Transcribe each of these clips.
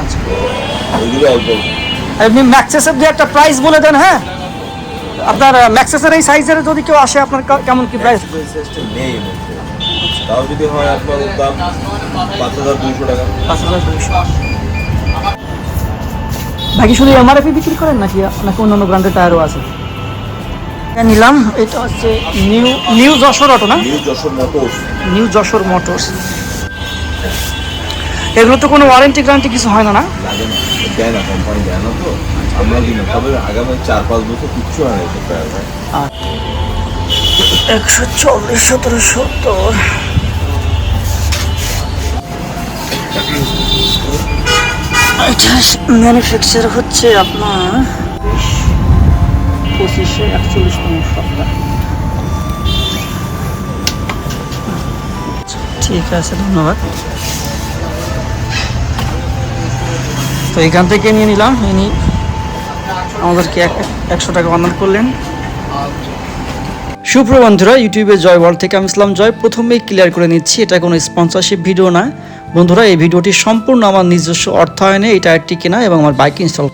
আচ্ছা, ওইগুলো অল্প অল্প। আপনি ম্যাক্সেসের যে একটা প্রাইস বলে দেন। হ্যাঁ, আপনার ম্যাক্সেসের এই সাইজের যদি কেউ আসে, আপনার কেমন কি প্রাইস? সিস্টেম নেই এর মধ্যে। তাও যদি হয় আপনার দাম 5,200 টাকা। 5,200। বাকি শুধু এমআরএফ বিক্রি করেন নাকি নাকি অন্যান্য ব্র্যান্ডের টায়ারও আছে? নিলাম, এটা হচ্ছে নিউ নিউ যশোর অটো না? New Jessore motors. New Jessore motors. এগুলো তো কোনো ওয়ারেন্টি গ্যারান্টি কিছু হয় না, না? লাগে না, দেয় না, কোম্পানি দেয় না তো। আমরা দিই না, তবে আগামী 4-5 বছর কিচ্ছু হয় না এসব টায়ার ভাই। 140, 1770। এটা ম্যানুফ্যাকচার হচ্ছে আপনার 2500, 41তম সপ্তাহ। ঠিক আছে, ধন্যবাদ। তো এখান থেকে নিয়ে নিলাম, ইনি আমাদেরকে 100 টাকা অনার করলেন। সুপ্রবন্ধুরা, ইউটিউবে জয় ওয়ার্ল্ড থেকে আমি ইসলাম জয়। প্রথমেই ক্লিয়ার করে নিচ্ছি, এটা কোনো স্পন্সরশিপ ভিডিও না বন্ধুরা। এই ভিডিওটি সম্পূর্ণ আমার নিজস্ব অর্থায়নে এই টায়ারটি কেনা এবং আমার বাইক ইনস্টল।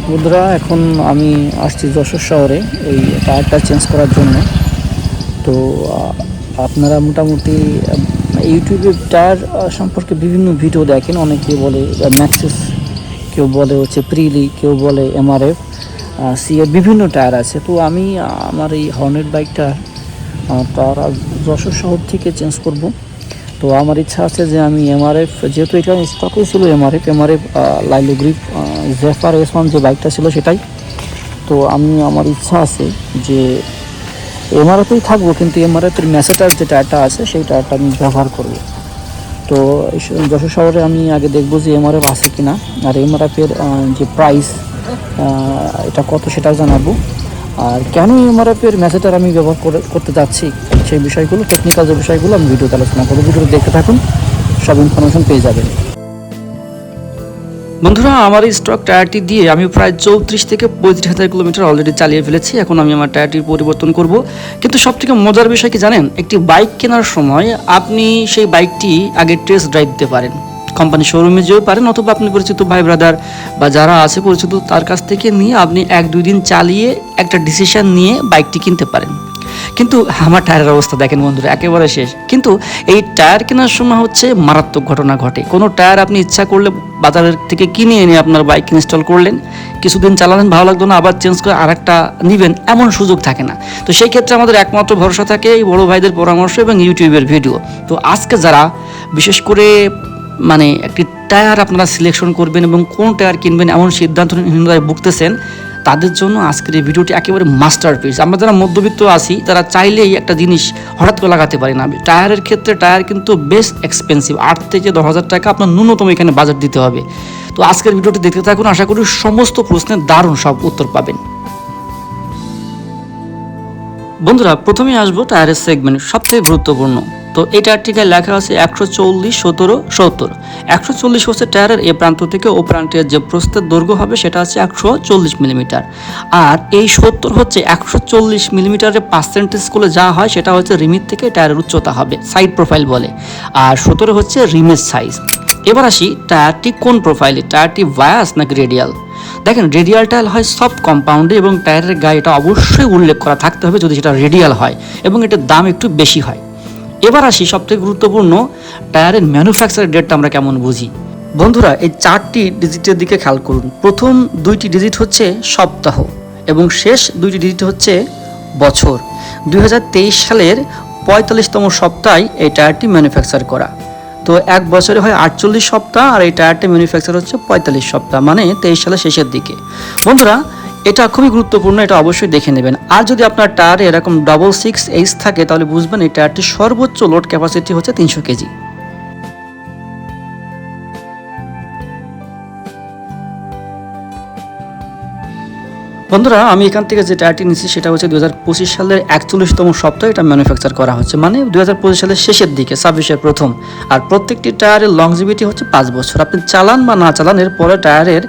বন্ধুরা, এখন আমি আসছি যশোর শহরে এই টায়ারটা চেঞ্জ করার জন্য। তো আপনারা মোটামুটি ইউটিউবে টায়ার সম্পর্কে বিভিন্ন ভিডিও দেখেন। অনেকে বলে ম্যাক্সিস, কেউ বলে হচ্ছে প্রিলি, কেউ বলে এমআরএফ, সিএর বিভিন্ন টায়ার আছে। তো আমি আমার এই হর্নেট বাইকটা তার যশোর শহর থেকে চেঞ্জ করব। তো আমার ইচ্ছা আছে যে আমি এমআরএফ, যেহেতু এটা স্টকে ছিল এমআরএফ লাইলো গ্রিপ জেফার S1 যে বাইকটা ছিল সেটাই। তো আমার ইচ্ছা আছে যে এমআরএফেই থাকবো, কিন্তু এমআরএফের ম্যাসেটার যে টায়ারটা আছে সেই টায়ারটা আমি ব্যবহার করব। তো যশোর শহরে আমি আগে দেখবো যে এমআরএফ আছে কিনা, আর এমআরএফের যে প্রাইস এটা কত সেটাও জানাবো। আর কেন এমআরএফের ম্যাসেটার আমি ব্যবহার করতে যাচ্ছি সেই বিষয়গুলো, টেকনিক্যাল যে বিষয়গুলো আমি ভিডিওতে আলোচনা করবো। ভিডিওতে দেখতে থাকুন, সব ইনফরমেশন পেয়ে যাবেন। বন্ধুরা, আমার এই স্টক টায়ারটি দিয়ে আমি প্রায় 34 থেকে 35,000 কিলোমিটার অলরেডি চালিয়ে ফেলেছি। এখন আমি আমার টায়ারটির পরিবর্তন করব। কিন্তু সবথেকে মজার বিষয় কি জানেন, একটি বাইক কেনার সময় আপনি সেই বাইকটি আগে টেস্ট ড্রাইভ দিতে পারেন। কোম্পানি শোরুমে যেও পারেন, অথবা আপনি পরিচিত ভাই ব্রাদার বা যারা আছে পরিচিত তার কাছ থেকে নিয়ে আপনি 1-2 দিন চালিয়ে একটা ডিসিশন নিয়ে বাইকটি কিনতে পারেন। কিন্তু আমার টায়ারের অবস্থা দেখেন বন্ধুরা, একেবারে শেষ। কিন্তু এই টায়ার কেনার সময় হচ্ছে মারাত্মক ঘটনা ঘটে। কোনো টায়ার আপনি ইচ্ছা করলে বাজারের থেকে কিনে এনে আপনার বাইক ইনস্টল করলেন, কিছুদিন চালালেন, ভালো লাগতো না, আবার চেঞ্জ করে আরেকটা নেবেন, এমন সুযোগ থাকে না। তো সেই ক্ষেত্রে আমাদের একমাত্র ভরসা থাকে এই বড় ভাইদের পরামর্শ এবং ইউটিউবের ভিডিও। তো আজকে যারা বিশেষ করে একটি টায়ার আপনারা সিলেকশন করবেন এবং কোন টায়ার কিনবেন এমন সিদ্ধান্তহীনতায় ভুগতেছেন, তাদের জন্য আজকের এই ভিডিওটি একেবারে মাস্টারপিস। আমরা যারা মধ্যবিত্ত আছি তারা চাইলেই একটা জিনিস হঠাৎ করে লাগাতে পারি না। টায়ারের ক্ষেত্রে টায়ার কিন্তু বেশ এক্সপেন্সিভ, 8 থেকে 10,000 টাকা আপনার ন্যূনতম এখানে বাজেট দিতে হবে। তো আজকের ভিডিওটি দেখতে থাকুন, আশা করি সমস্ত প্রশ্নের দারুণ সব উত্তর পাবেন। বন্ধুরা, প্রথমেই আসবো টায়ারের সেগমেন্ট, সবথেকে গুরুত্বপূর্ণ। তো এই টায়ারটিকে লেখা আছে 140, 17, 70। 140 হচ্ছে টায়ারের এ প্রান্ত থেকে ও প্রান্তের যে প্রস্থের দৈর্ঘ্য হবে সেটা হচ্ছে 140 মিলিমিটার। আর এই 70 হচ্ছে 140 মিলিমিটারের পার্সেন্টেজ করে যা হয় সেটা হচ্ছে রিমির থেকে টায়ারের উচ্চতা হবে, সাইড প্রোফাইল বলে। আর 17 হচ্ছে রিমের সাইজ। এবার আসি টায়ারটি কোন প্রোফাইলে, টায়ারটি ভায়াস নাকি রেডিয়াল। দেখেন, রেডিয়াল টায়ার হয় সফট কম্পাউন্ডে এবং টায়ারের গায়ে এটা অবশ্যই উল্লেখ করা থাকতে হবে যদি সেটা রেডিয়াল হয়, এবং এটার দাম একটু বেশি হয়। এবার আসি সবথেকে গুরুত্বপূর্ণ, টায়ারের ম্যানুফ্যাকচার ডেটটা আমরা কেমন বুঝি। বন্ধুরা, এই 4টি ডিজিটের দিকে খেয়াল করুন। প্রথম 2টি ডিজিট হচ্ছে সপ্তাহ এবং শেষ 2টি ডিজিট হচ্ছে বছর। 2023 সালের 45তম সপ্তাহে এই টায়ারটি ম্যানুফ্যাকচার করা। তো এক বছরে হয় 48 সপ্তাহ, আর এই টায়ারটি ম্যানুফ্যাকচার হচ্ছে 45 সপ্তাহ, মানে 23 সালের শেষের দিকে। বন্ধুরা, এটা খুবই গুরুত্বপূর্ণ, এটা অবশ্যই দেখে নেবেন। আর যদি আপনার টায়ারে এরকম 66H থাকে তাহলে বুঝবেন এই টায়ারটির সর্বোচ্চ লোড ক্যাপাসিটি হচ্ছে 300 কেজি। বন্ধুরা, আমি এখান থেকে যে টায়ারটি নিচ্ছি সেটা হচ্ছে 2025 সালের 41তম সপ্তাহে এটা ম্যানুফ্যাকচার করা হচ্ছে, মানে 2025 সালের শেষের দিকে, 26-এর প্রথম। আর প্রত্যেকটি টায়ারের লংজিভিটি হচ্ছে 5 বছর। আপনি চালান বা না চালান, এর পরে টায়ারের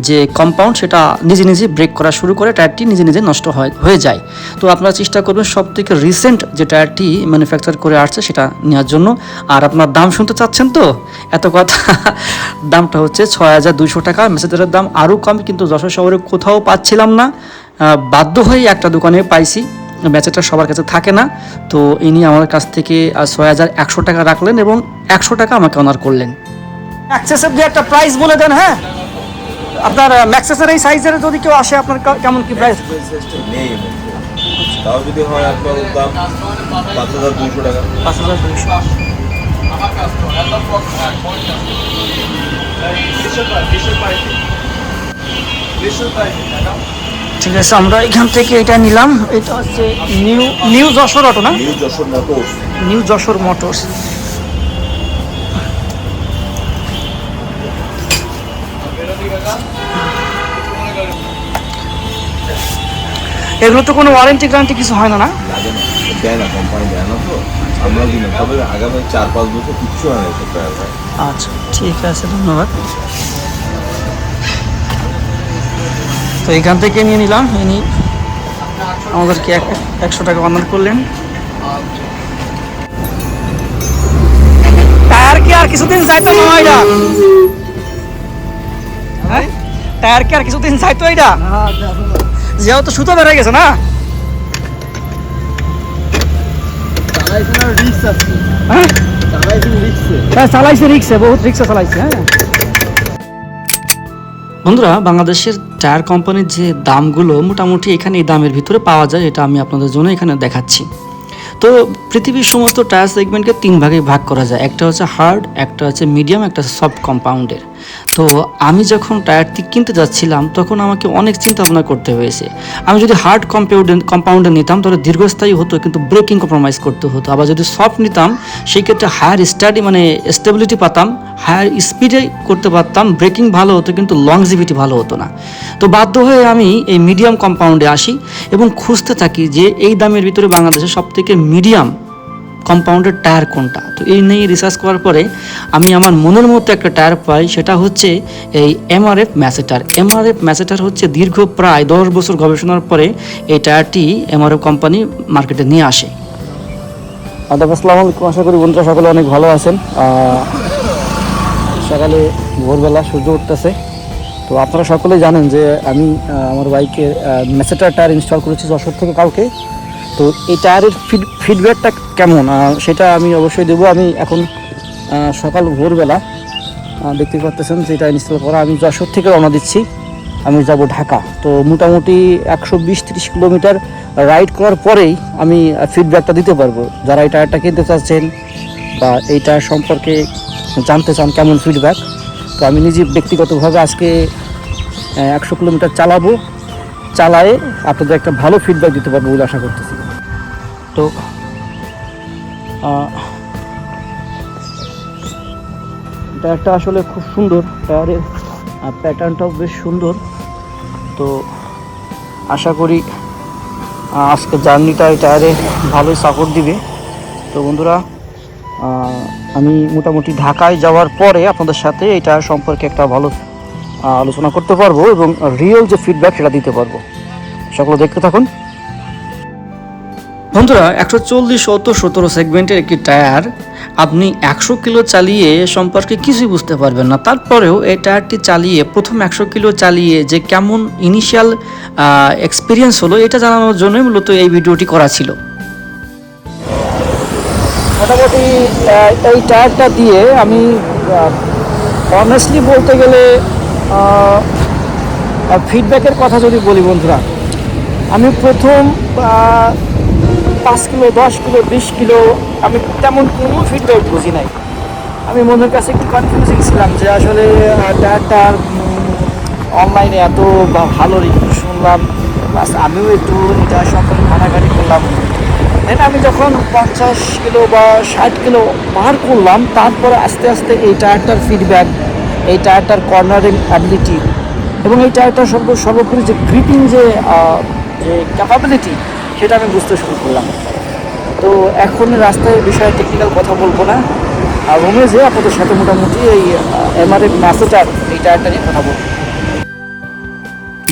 যে কম্পাউন্ড সেটা নিজে নিজে ব্রেক করা শুরু করে, টায়ারটি নিজে নিজে নষ্ট হয়ে যায়। তো আপনারা চেষ্টা করবেন সব থেকে রিসেন্ট যে টায়ারটি ম্যানুফ্যাকচার করে আসছে সেটা নেওয়ার জন্য। আর আপনার দাম শুনতে চাচ্ছেন তো, এত কথা। দামটা হচ্ছে 6200 টাকা। মেসেজের দাম আরও কম, কিন্তু যশোর শহরে কোথাও পাচ্ছিলাম না, বাধ্য হয়ে একটা দোকানে পাইছি। ম্যাচেটা সবার কাছে থাকে না, তো ইনি আমার কাছ থেকে 6100 টাকা রাখলেন এবং 100 টাকা আমাকে অনার করলেন। অ্যাক্সেসের যে একটা প্রাইস বলে দেন। হ্যাঁ, আপনার ম্যাক্সেসের এই সাইজের যদি কেউ আসে, আপনার কেমন কি প্রাইস? নেই এর মধ্যে। তাও যদি হয় আপনার দাম 5200 টাকা। 5200। ঠিক আছে, আমরা এখান থেকে এটা নিলাম। এটা হচ্ছে নিউ যশোর অটো না? New Jessore motors. New Jessore motors. এগুলো তো কোনো ওয়ারেন্টি গ্যারান্টি কিছু হয় না? না, লাগে না, দেয় না, কোম্পানি দেয় না। তো আমরা কিনা, তবে আগামী 4-5 বছর কিচ্ছু হয় না এসব টায়ার ভাই। আচ্ছা, ঠিক আছে, ধন্যবাদ। তো এখান থেকে নিয়ে নিলাম। ইনি আমাদেরকে 100 টাকা অনার করলেন। টায়ার কি আর কিছুদিন যাইতো না এটা? হ্যাঁ, টায়ার কি আর কিছুদিন যাইতো এটা? যেহেতু সুতো বেড়ে গেছে না? হ্যাঁ, চালাইছে রিক্সে, বহুত রিক্সে চালাইছে। হ্যাঁ বন্ধুরা, বাংলাদেশের টায়ার কোম্পানির যে দামগুলো মোটামুটি এখানে এই দামের ভিতরে পাওয়া যায়, এটা আমি আপনাদের জন্য এখানে দেখাচ্ছি। তো পৃথিবীর সমস্ত টায়ার সেগমেন্টকে 3 ভাগে ভাগ করা যায়। একটা হচ্ছে হার্ড, একটা হচ্ছে মিডিয়াম, একটা সফট কম্পাউন্ডের। তো আমি যখন টায়ারটি কিনতে যাচ্ছিলাম তখন আমাকে অনেক চিন্তা ভাবনা করতে হয়েছে। আমি যদি হার্ড কম্পাউন্ডে নিতাম তাহলে দীর্ঘস্থায়ী হতো, কিন্তু ব্রেকিং কম্প্রোমাইজ করতে হতো। আবার যদি সফট নিতাম সেই ক্ষেত্রে হায়ার স্টেবিলিটি পাতাম, হায়ার স্পিডে করতে পারতাম, ব্রেকিং ভালো হতো, কিন্তু লংজিভিটি ভালো হতো না। তো বাধ্য হয়ে আমি এই মিডিয়াম কম্পাউন্ডে আসি এবং খুঁজতে থাকি যে এই দামের ভিতরে বাংলাদেশে সবথেকে মিডিয়াম কম্পাউন্ডের টায়ার কোনটা। তো এই নিয়ে রিসার্চ করার পরে আমি আমার মনের মতো একটা টায়ার পাই, সেটা হচ্ছে এই এমআরএফ ম্যাসেটার। এমআরএফ ম্যাসেটার হচ্ছে দীর্ঘ প্রায় 10 বছর গবেষণার পরে এই টায়ারটি এমআরএফ কোম্পানি মার্কেটে নিয়ে আসে। আসসালামু আলাইকুম, আশা করি বন্ধুরা সকলে অনেক ভালো আছেন। সকালে ভোরবেলা সূর্য উঠতেছে। তো আপনারা সকলেই জানেন যে আমি আমার বাইকে ম্যাসেটার টায়ার ইনস্টল করেছি যশোর থেকে কাউকে। তো এই টায়ারের ফিডব্যাকটা কেমন সেটা আমি অবশ্যই দেবো। আমি এখন সকাল ভোরবেলা দেখতে পাচ্ছেন যে এটা ইনস্টল করা। আমি যশোর থেকে রওনা দিচ্ছি, আমি যাব ঢাকা। তো মোটামুটি 120-30 কিলোমিটার রাইড করার পরেই আমি ফিডব্যাকটা দিতে পারবো। যারা এই টায়ারটা কিনতে চাচ্ছেন বা এই টায়ার সম্পর্কে জানতে চান কেমন ফিডব্যাক, তো আমি নিজে ব্যক্তিগতভাবে আজকে 100 কিলোমিটার চালায়ে আপনাদের একটা ভালো ফিডব্যাক দিতে পারবো বলে আশা করতেছি। তো টায়ারটা আসলে খুব সুন্দর, টায়ারের প্যাটার্নটাও বেশ সুন্দর। তো আশা করি আজকে জার্নিটা এই টায়ারে ভালোই সাপোর্ট দিবে। তো বন্ধুরা, আমি মোটামুটি ঢাকায় যাওয়ার পরে আপনাদের সাথে এই টায়ার সম্পর্কে একটা ভালো আলোচনা করতে পারবো এবং রিয়েল যে ফিডব্যাক সেটা দিতে পারবো। সকলে দেখতে থাকুন। বন্ধুরা, 140-17 সেগমেন্টের একটি টায়ার আপনি 100 কিলো চালিয়ে সম্পর্কে কিছুই বুঝতে পারবেন না। তারপরেও এই টায়ারটি চালিয়ে প্রথম 100 কিলো চালিয়ে যে কেমন ইনিশিয়াল এক্সপিরিয়েন্স হলো এটা জানানোর জন্যই মূলত এই ভিডিওটি করা ছিল। মোটামুটি এই টায়ারটা দিয়ে আমি অনেস্টলি বলতে গেলে ফিডব্যাকের কথা যদি বলি বন্ধুরা, আমি প্রথম 5 কিলো, 10 কিলো, 20 কিলো আমি তেমন কোনো ফিডব্যাক বুঝি নাই। আমি মনের কাছে একটু কনফিউজিং ছিলাম যে আসলে টায়ারটা অনলাইনে এত ভালো রিভিউ শুনলাম, প্লাস আমিও একটু এটা সম্পর্কে ঘাটাঘাটি করলাম। দেন আমি যখন 50 কিলো বা 60 কিলো পার করলাম, তারপরে আস্তে আস্তে এই টায়ারটার ফিডব্যাক, এই টায়ারটার কর্নারিং অ্যাবিলিটি এবং এই টায়ারটা সর্বোপরি যে গ্রিপিং যে ক্যাপাবিলিটি সেটা আমি বুঝতে শুরু করলাম। তো এখন রাস্তায় বিষয়ে টেকনিক্যাল কথা বলবো না, আর রুমে যে আপনাদের সাথে মোটামুটি এই এমআরএফ ম্যাসেটার এই টায়ারটা নিয়ে কথা বলবো।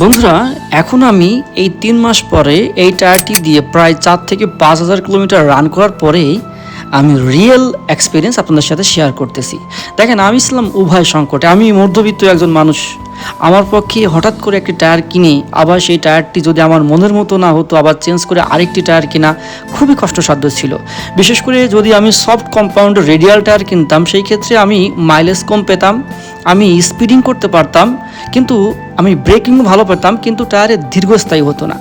বন্ধুরা, এখন আমি এই 3 মাস পরে এই টায়ারটি দিয়ে প্রায় 4 থেকে 5,000 কিলোমিটার রান করার পরেই আমি রিয়েল এক্সপিরিয়েন্স আপনাদের সাথে শেয়ার করতেছি। দেখেন, আমি ছিলাম উভয় সংকটে। আমি মধ্যবিত্ত একজন মানুষ। আমার পক্ষে হঠাৎ করে একটি টায়ার কিনে আবার সেই টায়ারটি যদি আমার মনের মতো না হতো, আবার চেঞ্জ করে আরেকটি টায়ার কিনা খুবই কষ্টসাধ্য ছিল। বিশেষ করে যদি আমি সফট কম্পাউন্ড রেডিয়াল টায়ার কিনতাম, সেই ক্ষেত্রে আমি মাইলেজ কম পেতাম, আমি স্পিডিং করতে পারতাম, কিন্তু আমি ব্রেকিংও ভালো পেতাম, কিন্তু টায়ারের দীর্ঘস্থায়ী হতো না।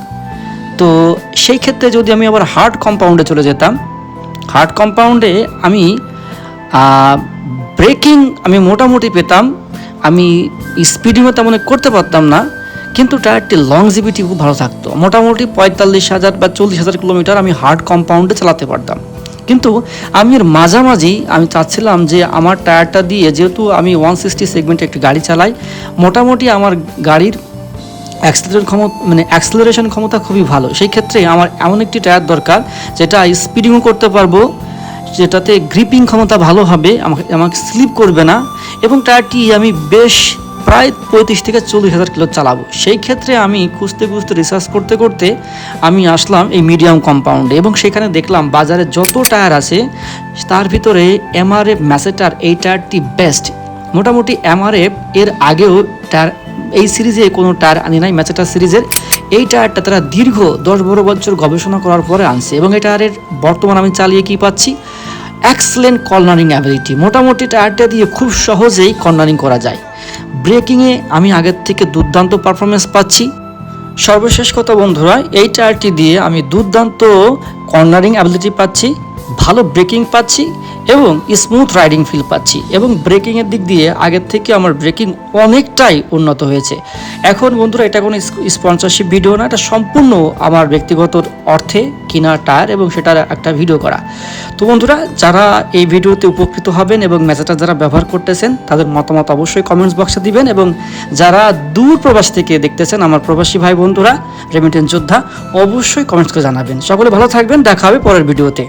তো সেই ক্ষেত্রে যদি আমি আবার হার্ড কম্পাউন্ডে চলে যেতাম, হার্ড কম্পাউন্ডে আমি ব্রেকিং আমি মোটামুটি পেতাম, আমি স্পিডিংও তেমন করতে পারতাম না, কিন্তু টায়ারটি লংজিভিটি খুব ভালো থাকতো। মোটামুটি 45,000 বা 40,000 কিলোমিটার আমি হার্ড কম্পাউন্ডে চালাতে পারতাম। কিন্তু আমি এর মাঝামাঝি আমি চাচ্ছিলাম যে আমার টায়ারটা দিয়ে, যেহেতু আমি 160 সেগমেন্টে একটি গাড়ি চালাই, মোটামুটি আমার গাড়ির অ্যাক্সেলারেশন ক্ষমতা খুবই ভালো। সেই ক্ষেত্রে আমার এমন একটি টায়ার দরকার যেটা স্পিডিংও করতে পারবো, যেটাতে গ্রিপিং ক্ষমতা ভালো হবে, আমাকে স্লিপ করবে না, এবং টায়ারটি আমি বেশ প্রায় 35 থেকে 40,000 কিলো চালাবো। সেই ক্ষেত্রে আমি খুঁজতে রিসার্চ করতে করতে আমি আসলাম এই মিডিয়াম কম্পাউন্ডে, এবং সেখানে দেখলাম বাজারে যত টায়ার আছে তার ভিতরে এমআরএফ ম্যাসেটার এই টায়ারটি বেস্ট। মোটামুটি এমআরএফ এর আগেও টায়ার এই সিরিজে কোনো টায়ার আনি নাই, ম্যাসেটার সিরিজের এই টায়ারটা তারা দীর্ঘ 10-12 বছর গবেষণা করার পরে আনছে, এবং এই টায়ারের বর্তমান আমি চালিয়ে কি পাচ্ছি, এক্সেলেন্ট কর্নারিং অ্যাবিলিটি। মোটামুটি টায়ারটা দিয়ে খুব সহজেই কর্নারিং করা যায়। ব্রেকিংয়ে আমি আগের থেকে দুর্দান্ত পারফরমেন্স পাচ্ছি। সর্বশেষ কথা বন্ধুরা, এই টায়ারটি দিয়ে আমি দুর্দান্ত কর্নারিং অ্যাবিলিটি পাচ্ছি, ভালো ব্রেকিং পাচ্ছি, এবং স্মুথ রাইডিং ফিল পাচ্ছি। এবং ব্রেকিংয়ের দিক দিয়ে আগের থেকে আমার ব্রেকিং অনেকটাই উন্নত হয়েছে। এখন বন্ধুরা, এটা কোনো স্পন্সরশিপ ভিডিও না, এটা সম্পূর্ণ আমার ব্যক্তিগত অর্থে কিনা টায়ার এবং সেটার একটা ভিডিও করা। তো বন্ধুরা, যারা এই ভিডিওতে উপকৃত হবেন এবং ম্যাসেটার যারা ব্যবহার করতেছেন তাদের মতামত অবশ্যই কমেন্টস বক্সে দিবেন, এবং যারা দূর প্রবাস থেকে দেখতেছেন আমার প্রবাসী ভাই বন্ধুরা, রেমিটেন্স যোদ্ধা, অবশ্যই কমেন্টস করে জানাবেন। সকলে ভালো থাকবেন, দেখা হবে পরের ভিডিওতে।